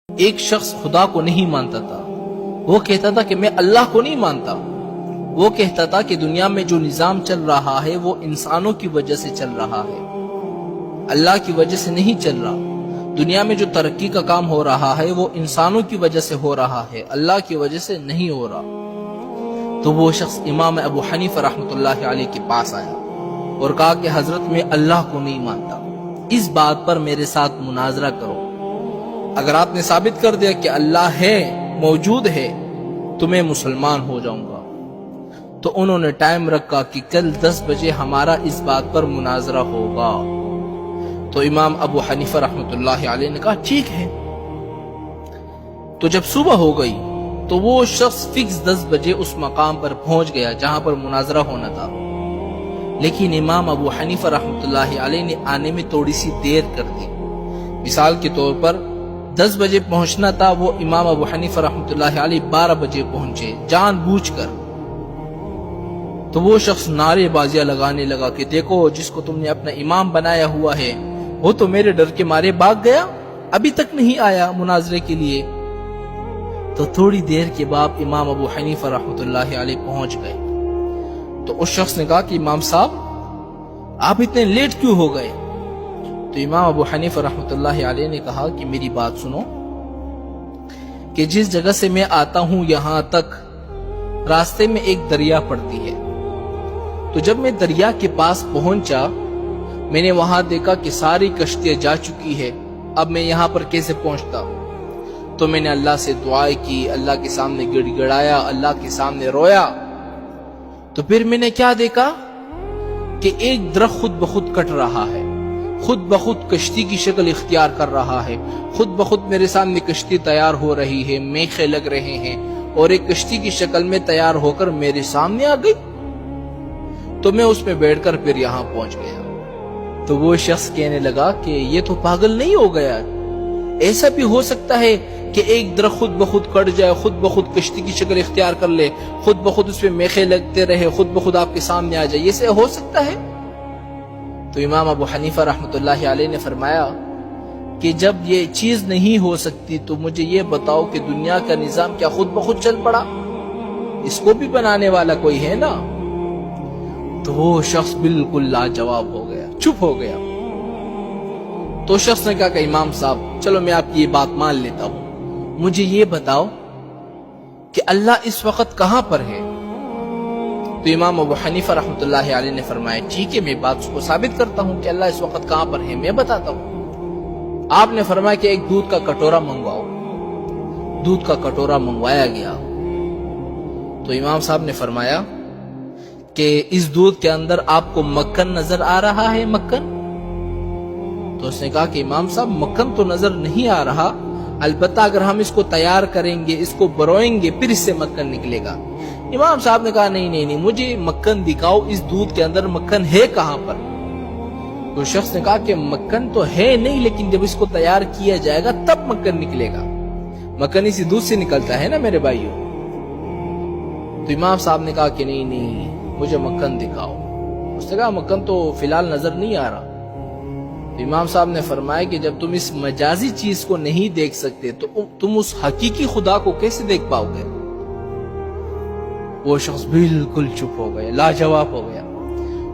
ایک شخص خدا کو نہیں مانتا تھا، وہ کہتا تھا کہ میں اللہ کو نہیں مانتا۔ وہ کہتا تھا کہ دنیا میں جو نظام چل رہا ہے وہ انسانوں کی وجہ سے چل رہا ہے، اللہ کی وجہ سے نہیں چل رہا۔ دنیا میں جو ترقی کا کام ہو رہا ہے وہ انسانوں کی وجہ سے ہو رہا ہے، اللہ کی وجہ سے نہیں ہو رہا۔ تو وہ شخص امام ابو حنیفہ رحمۃ اللہ علیہ کے پاس آیا اور کہا کہ حضرت میں اللہ کو نہیں مانتا، اس بات پر میرے ساتھ مناظرہ کرو۔ اگر آپ نے ثابت کر دیا کہ اللہ ہے، موجود ہے، تو میں مسلمان ہو جاؤں گا۔ تو انہوں نے ٹائم رکھا کہ کل 10 بجے ہمارا اس بات پر مناظرہ ہوگا۔ تو امام ابو حنیفہ رحمۃ اللہ علیہ نے کہا ٹھیک ہے۔ تو جب صبح ہو گئی تو وہ شخص فکس 10 بجے اس مقام پر پہنچ گیا جہاں پر مناظرہ ہونا تھا، لیکن امام ابو حنیفہ رحمۃ اللہ علیہ نے آنے میں تھوڑی سی دیر کر دی۔ مثال کے طور پر 10 بجے پہنچنا تھا، وہ امام ابو حنیفہ رحمۃ اللہ علیہ 12 بجے پہنچے جان بوجھ کر۔ تو وہ شخص نعرے بازیاں لگانے لگا کہ دیکھو جس کو تم نے اپنا امام بنایا ہوا ہے وہ تو میرے ڈر کے مارے بھاگ گیا، ابھی تک نہیں آیا مناظرے کے لیے۔ تو تھوڑی دیر کے بعد امام ابو حنیفہ رحمۃ اللہ علیہ پہنچ گئے۔ تو اس شخص نے کہا کہ امام صاحب آپ اتنے لیٹ کیوں ہو گئے؟ تو امام ابو حنیفہ رحمۃ اللہ علیہ نے کہا کہ میری بات سنو، کہ جس جگہ سے میں آتا ہوں یہاں تک راستے میں ایک دریا پڑتی ہے۔ تو جب میں دریا کے پاس پہنچا میں نے وہاں دیکھا کہ ساری کشتیاں جا چکی ہے، اب میں یہاں پر کیسے پہنچتا؟ تو میں نے اللہ سے دعائیں کی، اللہ کے سامنے گڑ گڑایا، اللہ کے سامنے رویا۔ تو پھر میں نے کیا دیکھا کہ ایک درخت خود بخود کٹ رہا ہے، خود بخود کشتی کی شکل اختیار کر رہا ہے، خود بخود میرے سامنے کشتی تیار ہو رہی ہے، میخیں لگ رہے ہیں اور ایک کشتی کی شکل میں تیار ہو کر میرے سامنے آ گئی۔ تو میں اس میں بیٹھ کر پھر یہاں پہنچ گیا۔ تو وہ شخص کہنے لگا کہ یہ تو پاگل نہیں ہو گیا، ایسا بھی ہو سکتا ہے کہ ایک درخت خود بخود کٹ جائے، خود بخود کشتی کی شکل اختیار کر لے، خود بخود اس میں میخیں لگتے رہے، خود بخود آپ کے سامنے آ جائے، یہ سے ہو سکتا ہے؟ تو امام ابو حنیفہ رحمۃ اللہ علیہ نے فرمایا کہ جب یہ چیز نہیں ہو سکتی تو مجھے یہ بتاؤ کہ دنیا کا نظام کیا خود بخود چل پڑا؟ اس کو بھی بنانے والا کوئی ہے نا۔ تو وہ شخص بالکل لاجواب ہو گیا، چپ ہو گیا۔ تو شخص نے کہا کہ امام صاحب چلو میں آپ کی یہ بات مان لیتا ہوں، مجھے یہ بتاؤ کہ اللہ اس وقت کہاں پر ہے؟ تو امام ابو حنیفہ رحمۃ اللہ علیہ نے فرمایا ٹھیک ہے میں بات کو ثابت کرتا ہوں کہ اللہ اس وقت کہاں پر ہے، میں بتاتا ہوں۔ آپ نے فرمایا کہ ایک دودھ کا کٹورا منگواؤ۔ دودھ کا کٹورا منگوایا گیا۔ تو امام صاحب نے فرمایا کہ اس دودھ کے اندر آپ کو مکھن نظر آ رہا ہے؟ مکھن؟ تو اس نے کہا کہ امام صاحب مکھن تو نظر نہیں آ رہا، البتہ اگر ہم اس کو تیار کریں گے، اس کو بروئیں گے، پھر اس سے مکھن نکلے گا۔ امام صاحب نے کہا نہیں مجھے مکھن دکھاؤ، اس دودھ کے اندر مکھن ہے کہاں پر؟ تو شخص نے کہا کہ مکھن تو ہے نہیں، لیکن جب اس کو تیار کیا جائے گا تب مکھن نکلے گا، مکھن اسی دودھ سے نکلتا ہے نا میرے بھائیوں۔ تو امام صاحب نے کہا کہ نہیں مجھے مکھن دکھاؤ۔ اس نے کہا مکھن تو فی الحال نظر نہیں آ رہا۔ تو امام صاحب نے فرمایا کہ جب تم اس مجازی چیز کو نہیں دیکھ سکتے تو تم اس حقیقی خدا کو کیسے دیکھ پاؤ گے؟ وہ شخص بالکل چپ ہو گیا، لاجواب ہو گیا۔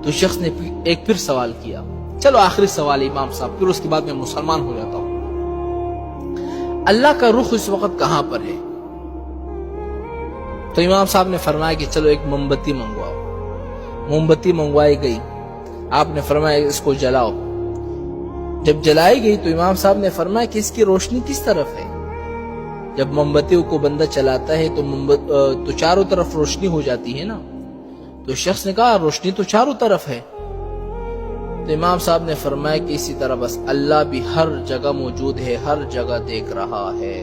تو شخص نے ایک پھر سوال کیا، چلو آخری سوال امام صاحب، پھر اس کے بعد میں مسلمان ہو جاتا ہوں، اللہ کا رخ اس وقت کہاں پر ہے؟ تو امام صاحب نے فرمایا کہ چلو ایک موم بتی منگواؤ۔ موم بتی منگوائی گئی، آپ نے فرمایا اس کو جلاؤ۔ جب جلائی گئی تو امام صاحب نے فرمایا کہ اس کی روشنی کس طرف ہے؟ جب موم بتی کو بندہ چلاتا ہے تو چاروں طرف روشنی ہو جاتی ہے نا۔ تو شخص نے کہا روشنی تو چاروں طرف ہے۔ تو امام صاحب نے فرمایا کہ اسی طرح بس اللہ بھی ہر جگہ موجود ہے، ہر جگہ دیکھ رہا ہے۔